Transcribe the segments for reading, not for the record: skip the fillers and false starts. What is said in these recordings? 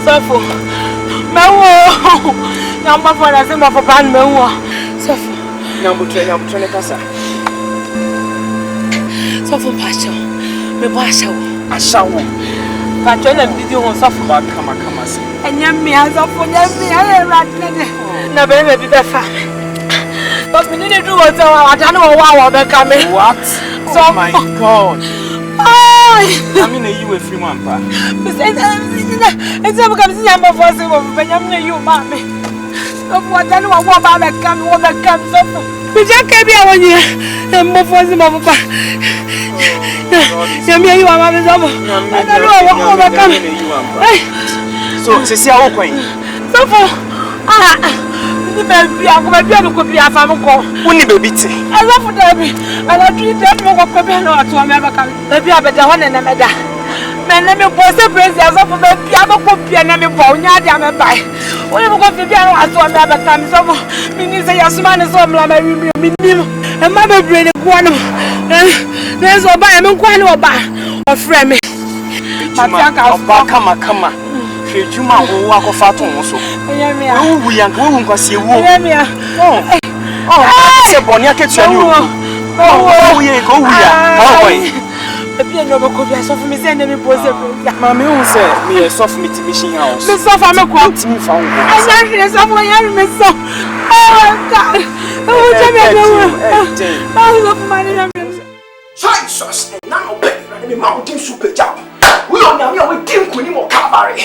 Suffer. Number for the same of a band. Suffer. Number 20 casa. Suffer, Pastor. Me Pastor. I shall. But when I'm video on suffer, come. And young me as of one, I ran. Never be the family. But we need to do what I don't know why they're coming. What? Oh my God. I'm in a free one, pa. It's never come to see number for some, but I'm near you, mammy. Of what I know about that comes up. We just can't be on you, and more for some of you are my over. I don't know what overcome. So, Cecilia, so for baby, I'm going to be a family call. Only baby. I love for Debbie, and I treat them more Cabello to America. Maybe I better one and a meda. My name is Poster Prince, as of the piano copy and I'm a bone, I'm a buy. When you go to piano, I saw another time. So, Minister Yasman is on my medium, and my brain is one. There's a buy, I'm going to buy or frame me. Come. You ma walk of fat also. We are going to see you. Oh, Bonia Kitchen. Oh, we go here. The piano could be soft me send me pose. Mammy said, me a soft meat machine house. The sofa me quote me found. I like it somewhere. I miss so. Oh, God. Jesus, and now me ma dim super job. We on na we dim kuni mo Calvary.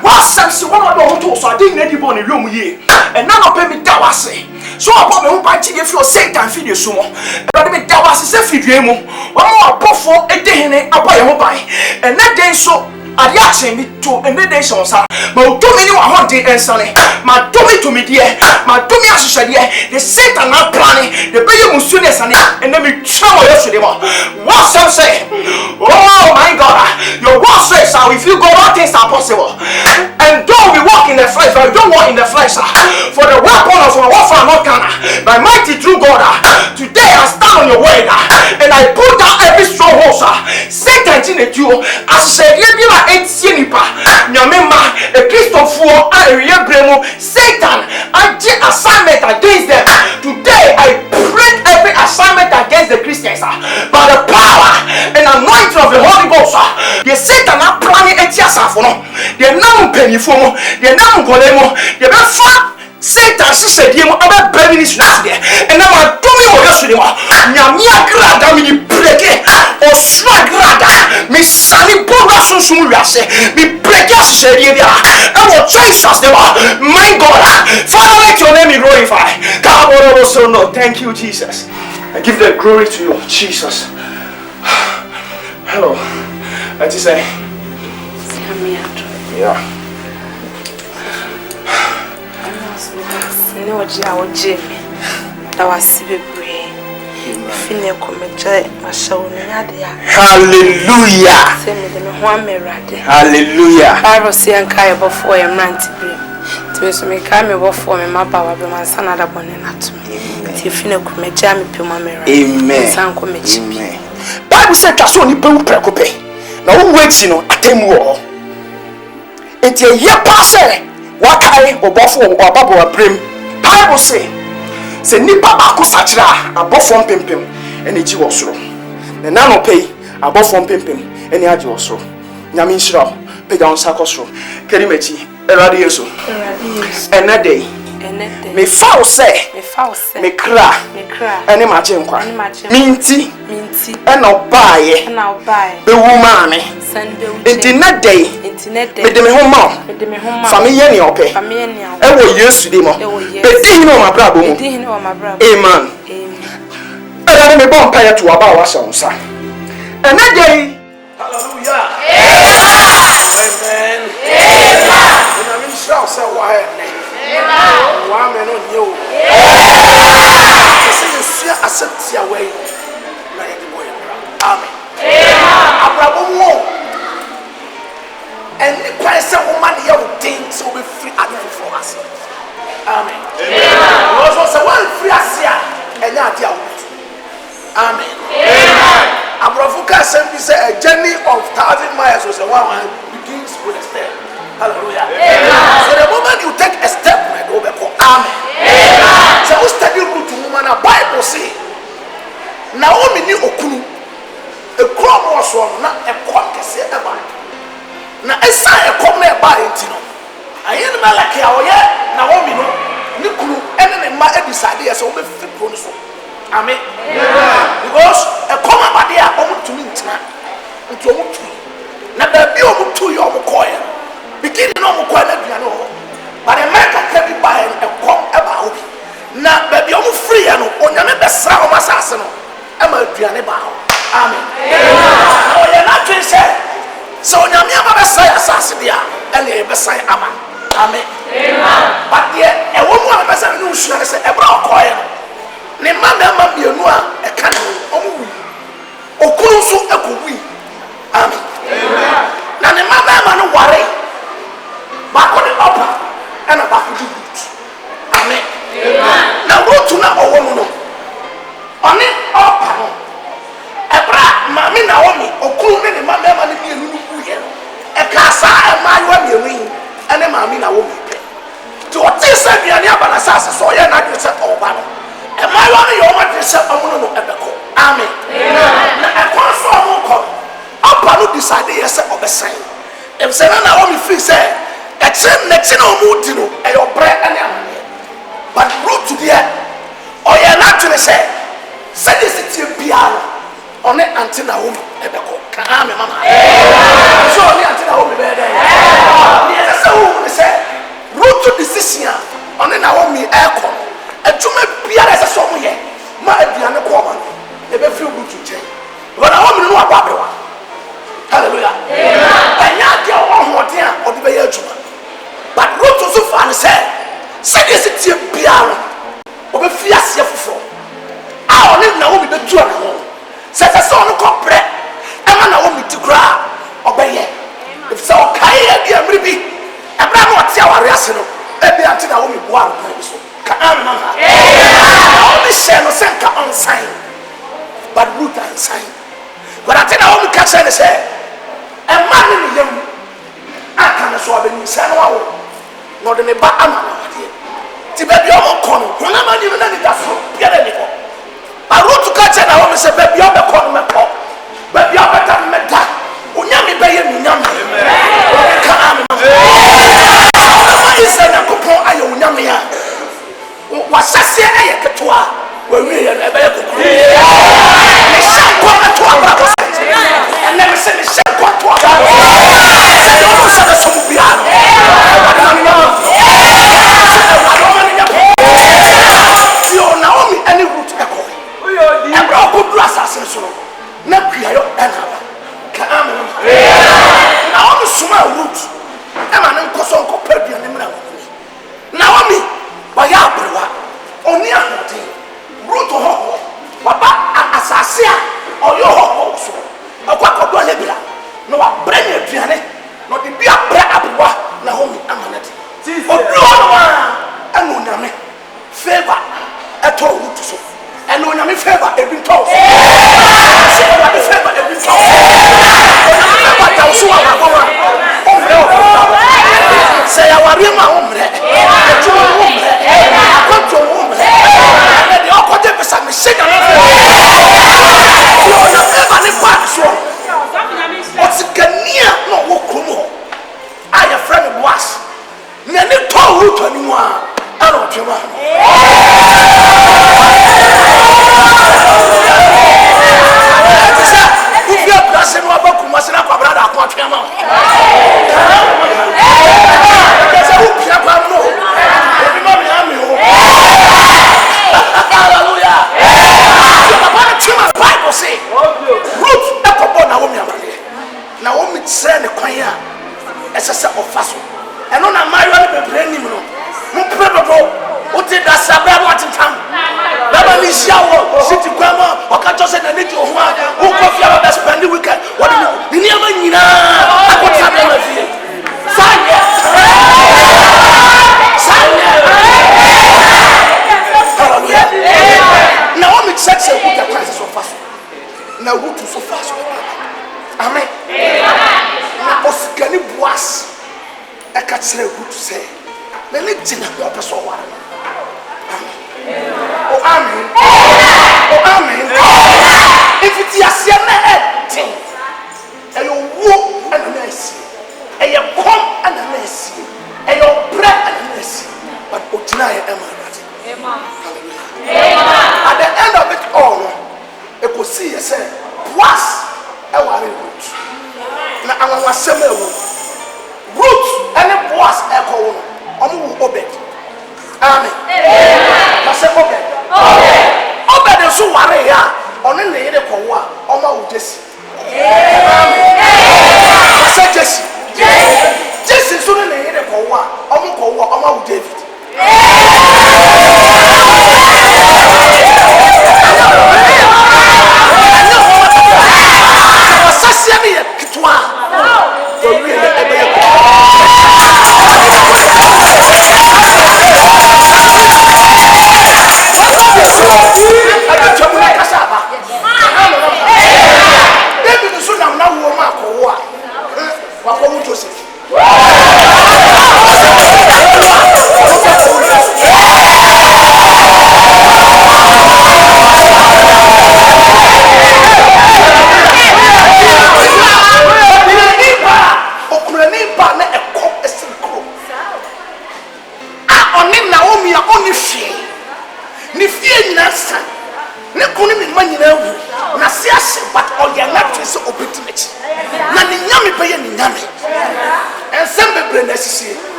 What sense one of the to so I didn't need born in room ye. And now pay me dawase. So about me who buy chicken for Satan feed you sumo. But me dawase se feed you mo. One more bofo e dey hene aboy ho buy. And that day so ade action bi to and then so sa ma do me ni wa honte ensane ma do me to me die ma do me ahwehwede the Satan na plan the be you musu ne sane and then me twa wo yesu de mo what some say oh my God your word says if you go all things are possible and though we walk in the flesh but we don't walk in the flesh for the weapon of our warfare not carnal by mighty true God today I stand on your word and I put down every stronghold Satan in the you as said Etienipa, Nyamema, a Christopher, Satan, I did assignment against them. Today I break every assignment against the Christians by the power and anointing of the Holy Ghost. The Satan are planning Etiasafono, the Nam Penifomo, the Nam Golemo, the Befra. Satan said, "You are very nice there." And now I'm doing what you're doing. Nyamia grada mi break or swag grada mi sani bora sunsun wiase mi break said there. And what Jesus them my God, Father, let your name be glorified. God also no, thank you, Jesus. I give the glory to you, Jesus. Hello, I just say, yeah. Ne oji a oji me da wasi bebre fine komeje mashawo ne ade ya hallelujah se me de me ho amerade hallelujah Bible say anka ye bofo ye mranti bre ti so me ka me bofo me maba wa be mansa na da bone na to ti fine komeje a me pema amerade amen san komeje amen Bible say twa so ni pe wo prekope na wo weti no atemu wo enti ye pa se wakai obofo obabo abrem Bible say nipa bako sachira abofo mpempem ene ji wosoro na nano pay abofo mpempem ene aji wosoro nyame nshira pe ga onsa kosoro kerimachi erade yeso enade me foul say me kra ene mache nkwa minti ena obaye be woman enti na day me de me ho ma family ni ope e wo yesu de mo be din no ma brabo mu amen era me bon pa ya to aba wa sonsa ena day hallelujah amen ina min shout say wa amen wa me no nyo this is accept your way na e boy amen abrabo mu and the person woman here will think so be free at for us. Amen. Amen. Also say one free asia and ya dia wood. Amen. Amen. Abrafuka say a journey of 1,000 miles was a one begins with a step. Hallelujah. Amen. So the moment you take a step, my go back. Amen. Amen. So we study root to woman a Bible say Naomi ni okunu a crop was one not a quantity say ever. Na esa ekom na eba entino ayen malaki awoye na wo mi no ni kuru ene ne ma edisade ye so be fipro no so amen because ekom abade a omutumi ntina nti omutu na ba bi omutu yo omukoye bikini no omukoye na duane ho ba de meka ka bi ba ekom eba ho na ba bi omu free ya no onyame besra o masase no e ma duane ba ho amen oye na twen se so nyame aba say asase dia ene be say ama amen amen but ye e wo mu aba say no usua se e bra okoye no ne ma bienu a e ka ne omu wi okuru so ekowi amen amen na ne ma no ware ba ko de opa ena ba ko di good amen amen na rotu na owo mu no oni opa no e bra ma mi na wo mi okuru ne ma ne bienu e kasa e mayo mienu ene ma mi na wo mi pe to oti se biane abana sase so ye na dwe se oba no e mayo ne yo ma dwe se omuno no ebeko amen na e kon so mo ko opa no decide ye se obesan e se na wo mi free se e chem na chi na omu di no e yo bre ene amane but root to there or you're not to say, say this is your piano on it until now. I'm a mama. So only until now, yes, so say, root to decision on an hour me aircon. And to me, Pierre as a song here, my piano common, never feel good to change. But I want to know about the one. Hallelujah. And not your own more or the way. But root to so far and say this is your piano. Over fierce for I only know with the two at home. Says a son of corporate. I'm not only to cry. Obey. If so, Kaya, dear Ribi, and I'm not our arsenal. Maybe until I will be one. I only share no senka on sign, but root and sign. But I think I only catch and say, a man in the young. I can't swab in San Juan, not in a bad. Baby, I'm on when I'm even in that fruit. I wrote to catch and I want to say, baby, I'm a corner. Baby, I'm better than that. Unyami bay and Yami. Is an accompon I Unyamia. Was Sassia a Katua where we are a better. And never said the same point to any root echo. And broke grass as so. Napier and Come. Now, I'm a small root. I'm an uncle compared to an Naomi, by Yabra, only a root of hope. Papa, Assasia, or your hope also. A quack of Bolivia. No, I bring your piano, not the beer bread up. Naomi, Amanet. Oh, no, favor. I told you to so. And when I'm in favor, every toss. I'm in favor, every toss. Say, I want my home. I got your home. And the opposite is a machine. You're never in part. What's a Ghanaian? No, Wokumo. I am a friend of was. Never told you to anyone. I don't know. Now root so fast. Amen. Na osikani boas. I can't say good to say. Let me tell you what person wa. Oh amen. Oh amen. If it is a thing, and you walk and mercy, and you come and mercy, and you pray and mercy, but Otinaya Emma. Hallelujah. At the end of it all. I could see you say, was a worry root. Now I was semi root and it was echo on Obed. Amen. I said, Obed. Obed is so worry on the lady for one on my Jesse. Amen. I said, Jesse. Jesse soon in the lady for one on my David.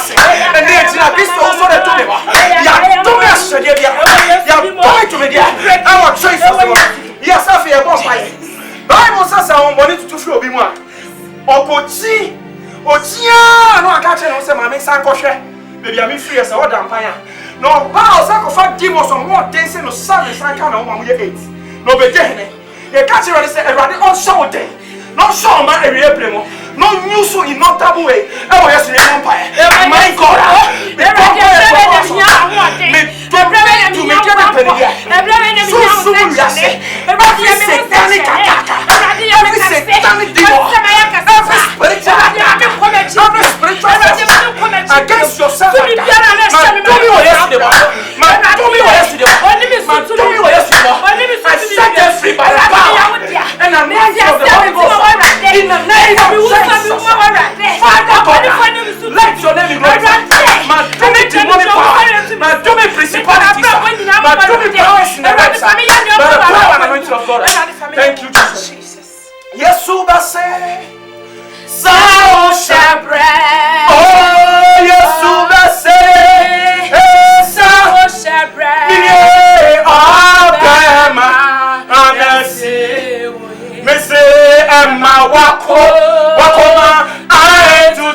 wase. And then it's not this also the to me. Yeah, don't mess with it. Yeah, boy to me. I want choice. Yes, I feel about my Bible says I want to feel be one. Okochi, Ochia, no, I can't tell you, my son, maybe I'm free as a word empire. No, bows, I could find demons on more days in the sun, and I can't know 1 year 8. No, be dead. You can't say a radical on show day. No show my area primo. No news in no taboo way. Oh, yes, in empire. My God, against yourself. I set free by the power and I'm not of the Holy Ghost. In the name of Jesus, Father God, let your name be glorified. My domain demonic power, my domain principalities, my domain powers in the right side, by the power and anointing of God. Thank you, Jesus. Yesuba say, Sao Shabre. Oh, Yesuba say, Sao Shabre. Nsohwe Mma Kwa I do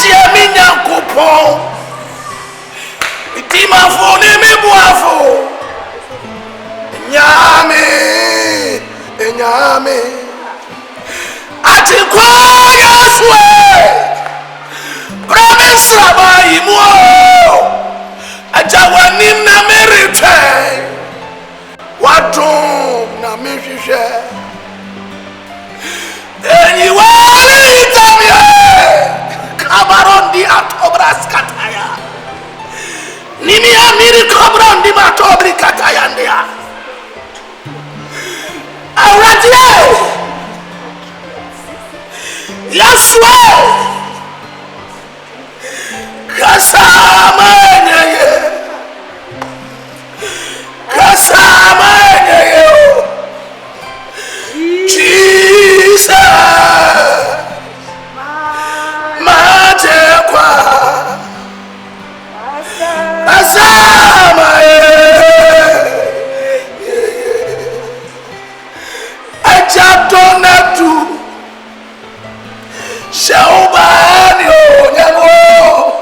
tie mi Nyankopɔn itimafo ne me boafo nyame atikwa yaswe promise abayi mo ajawanim na merite wadom na mehwehwe anyway itamye kabarondi atobras kataya nimi amiri kabarondi matobri kataya ndia awratie yaswe kasama Jesus Kwa Asama Ajadonatu Shaubani Onyamo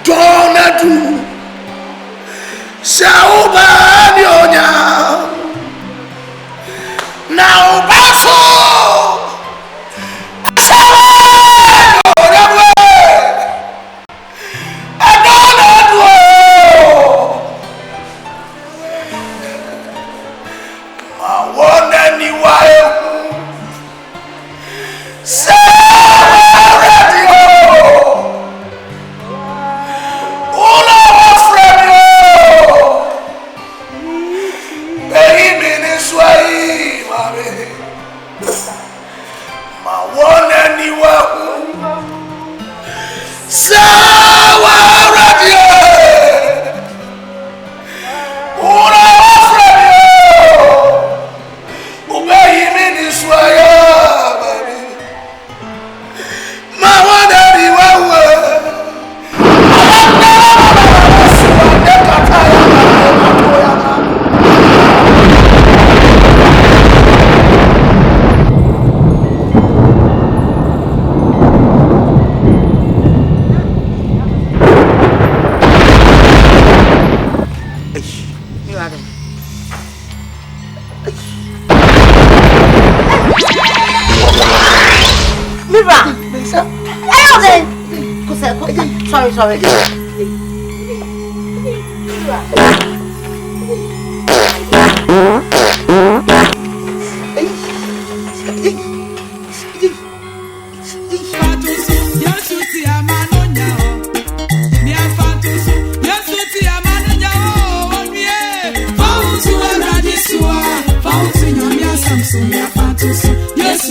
Donatu Shaubani Onyamo Now Basso Sorry. Yes,